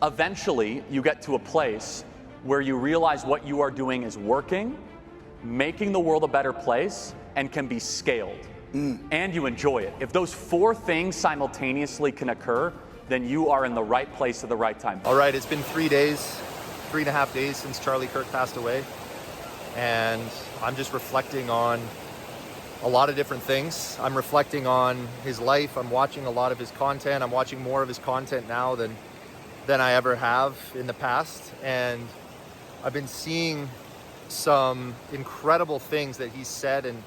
Eventually, you get to a place where you realize what you are doing is working, making the world a better place, and can be scaled. And you enjoy it. If those four things simultaneously can occur, then you are in the right place at the right time. All right, it's been 3.5 days since Charlie Kirk passed away. And I'm just reflecting on a lot of different things. I'm reflecting on his life. I'm watching a lot of his content. I'm watching more of his content now than I ever have in the past. And I've been seeing some incredible things that he's said and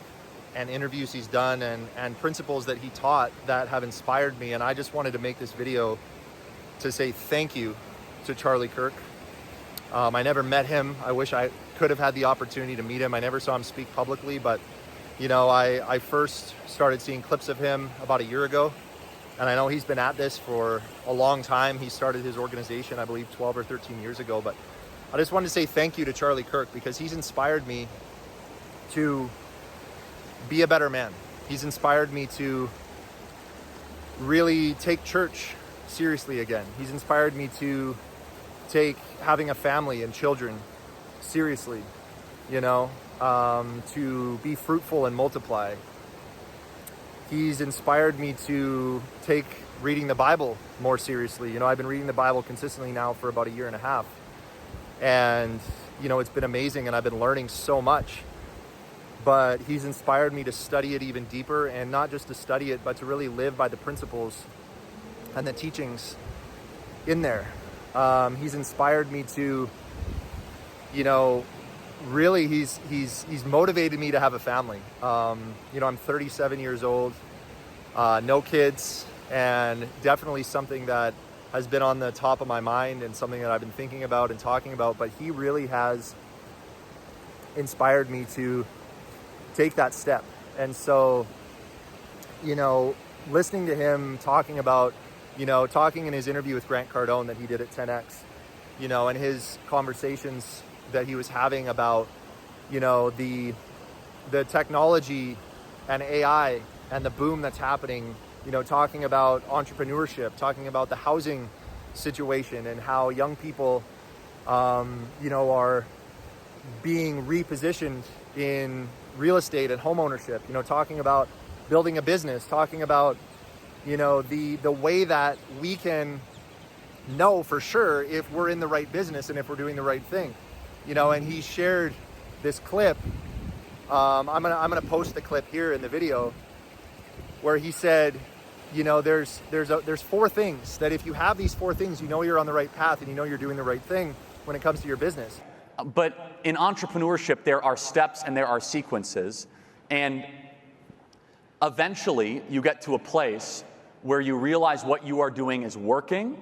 interviews he's done and principles that he taught that have inspired me. And I just wanted to make this video to say thank you to Charlie Kirk. I never met him. I wish I could have had the opportunity to meet him. I never saw him speak publicly, but you know, I first started seeing clips of him about a year ago. And I know he's been at this for a long time. He started his organization, I believe 12 or 13 years ago. But I just wanted to say thank you to Charlie Kirk because he's inspired me to be a better man. He's inspired me to really take church seriously again. He's inspired me to take having a family and children seriously, you know, to be fruitful and multiply. He's inspired me to take reading the Bible more seriously. You know, I've been reading the Bible consistently now for about 1.5 years. And, you know, it's been amazing and I've been learning so much. But he's inspired me to study it even deeper, and not just to study it, but to really live by the principles and the teachings in there. He's inspired me to, you know, really he's motivated me to have a family. You know, I'm 37 years old, no kids, and definitely something that has been on the top of my mind and something that I've been thinking about and talking about. But he really has inspired me to take that step. And so, you know, listening to him talking about, you know, talking in his interview with Grant Cardone that he did at 10X, you know, and his conversations that he was having about, you know, the technology and AI and the boom that's happening, you know, talking about entrepreneurship, talking about the housing situation and how young people, you know, are being repositioned in real estate and home ownership, you know, talking about building a business, talking about, you know, the way that we can know for sure if we're in the right business and if we're doing the right thing, you know. And he shared this clip. I'm gonna post the clip here in the video where he said, you know, there's 4 things that if you have these 4 things, you know you're on the right path and you know you're doing the right thing when it comes to your business. But in entrepreneurship, there are steps and there are sequences. And eventually, you get to a place where you realize what you are doing is working,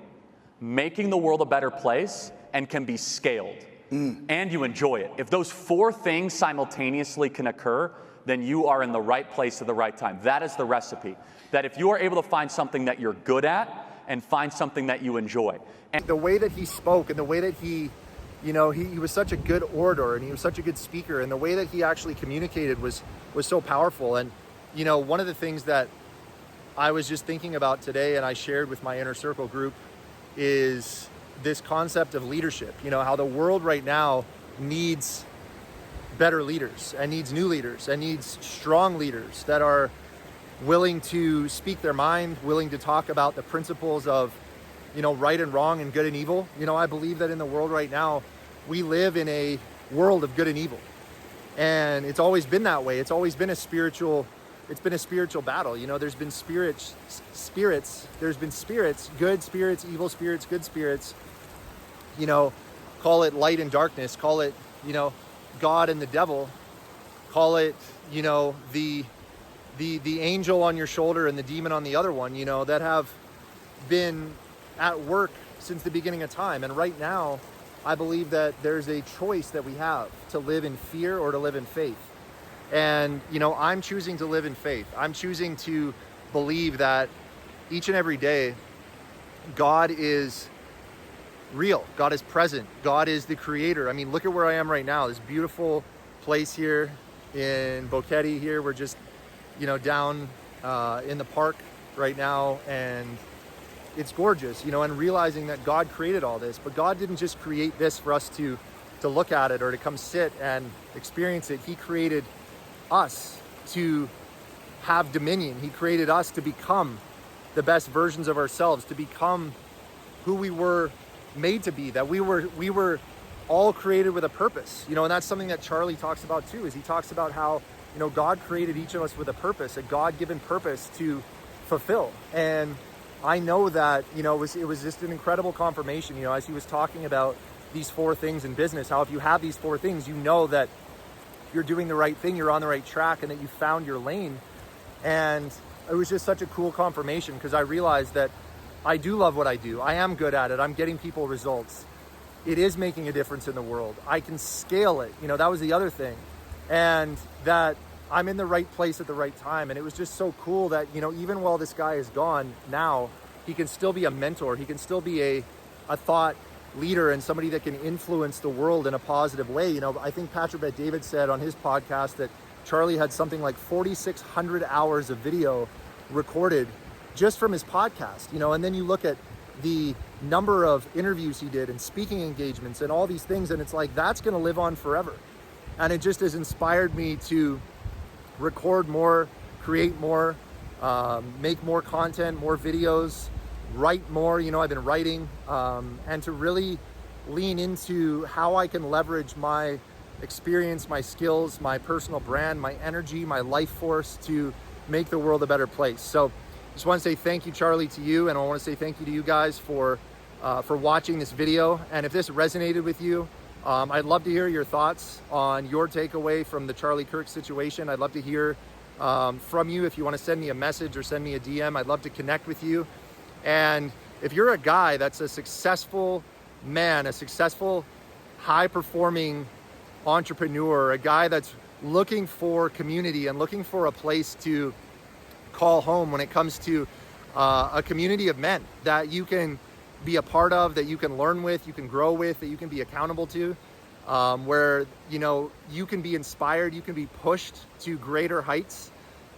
making the world a better place, and can be scaled. And you enjoy it. If those 4 things simultaneously can occur, then you are in the right place at the right time. That is the recipe. That if you are able to find something that you're good at and find something that you enjoy. And the way that he spoke and the way that he, you know, he was such a good orator and he was such a good speaker, and the way that he actually communicated was so powerful. And, you know, one of the things that I was just thinking about today and I shared with my inner circle group is this concept of leadership. You know, how the world right now needs better leaders and needs new leaders and needs strong leaders that are willing to speak their mind, willing to talk about the principles of, you know, right and wrong and good and evil. You know, I believe that in the world right now, we live in a world of good and evil. And it's always been that way. It's always been a spiritual battle. You know, there's been spirits, there's been spirits, good spirits, evil spirits, good spirits. You know, call it light and darkness, call it, you know, God and the devil, call it, you know, the angel on your shoulder and the demon on the other one, you know, that have been at work since the beginning of time. And right now, I believe that there's a choice that we have to live in fear or to live in faith. And, you know, I'm choosing to live in faith. I'm choosing to believe that each and every day, God is real. God is present. God is the creator. I mean, look at where I am right now. This beautiful place here in Boquete here. We're just, you know, down in the park right now. And, it's gorgeous, you know, and realizing that God created all this, but God didn't just create this for us to look at it or to come sit and experience it. He created us to have dominion. He created us to become the best versions of ourselves, to become who we were made to be, that we were all created with a purpose, you know. And that's something that Charlie talks about too, is he talks about how, you know, God created each of us with a purpose, a God-given purpose to fulfill. And I know that, you know, it was just an incredible confirmation, you know, as he was talking about these 4 things in business, how if you have these 4 things, you know that you're doing the right thing, you're on the right track, and that you found your lane. And it was just such a cool confirmation, because I realized that I do love what I do. I am good at it. I'm getting people results. It is making a difference in the world. I can scale it. You know, that was the other thing. And that I'm in the right place at the right time. And it was just so cool that, you know, even while this guy is gone now, he can still be a mentor. He can still be a thought leader and somebody that can influence the world in a positive way. You know, I think Patrick Bet-David said on his podcast that Charlie had something like 4,600 hours of video recorded just from his podcast, you know. And then you look at the number of interviews he did and speaking engagements and all these things, and it's like, that's going to live on forever. And it just has inspired me to record more, create more, make more content, more videos, write more. You know, I've been writing, and to really lean into how I can leverage my experience, my skills, my personal brand, my energy, my life force to make the world a better place. So just want to say thank you, Charlie, to you, and I want to say thank you to you guys for watching this video. And if this resonated with you, I'd love to hear your thoughts on your takeaway from the Charlie Kirk situation. I'd love to hear from you. If you want to send me a message or send me a DM, I'd love to connect with you. And if you're a guy that's a successful man, a successful, high-performing entrepreneur, a guy that's looking for community and looking for a place to call home when it comes to a community of men that you can be a part of, that you can learn with, you can grow with, that you can be accountable to, where, you know, you can be inspired, you can be pushed to greater heights,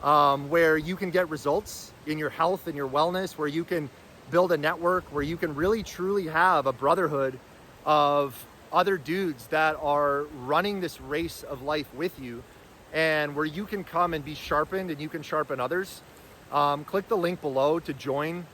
where you can get results in your health and your wellness, where you can build a network, where you can really truly have a brotherhood of other dudes that are running this race of life with you, and where you can come and be sharpened and you can sharpen others. Click the link below to join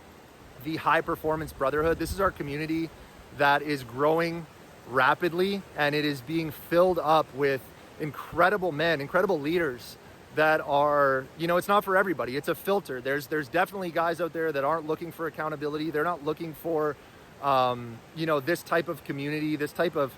the High Performance Brotherhood. This is our community that is growing rapidly, and it is being filled up with incredible men, incredible leaders that are, you know, it's not for everybody. It's a filter. There's definitely guys out there that aren't looking for accountability. They're not looking for, you know, this type of community, this type of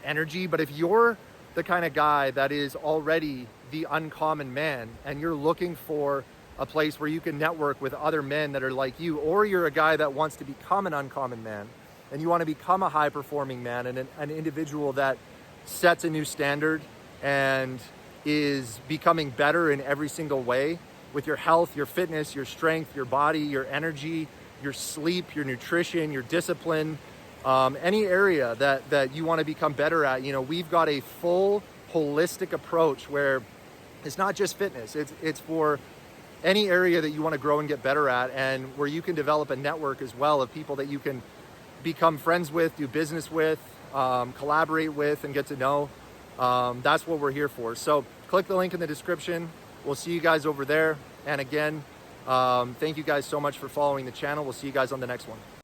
energy. But if you're the kind of guy that is already the uncommon man, and you're looking for a place where you can network with other men that are like you, or you're a guy that wants to become an uncommon man, and you want to become a high-performing man and an individual that sets a new standard and is becoming better in every single way with your health, your fitness, your strength, your body, your energy, your sleep, your nutrition, your discipline, any area that you want to become better at. You know, we've got a full holistic approach where it's not just fitness, it's for any area that you want to grow and get better at, and where you can develop a network as well of people that you can become friends with, do business with, collaborate with, and get to know. That's what we're here for. So click the link in the description. We'll see you guys over there. And again, thank you guys so much for following the channel. We'll see you guys on the next one.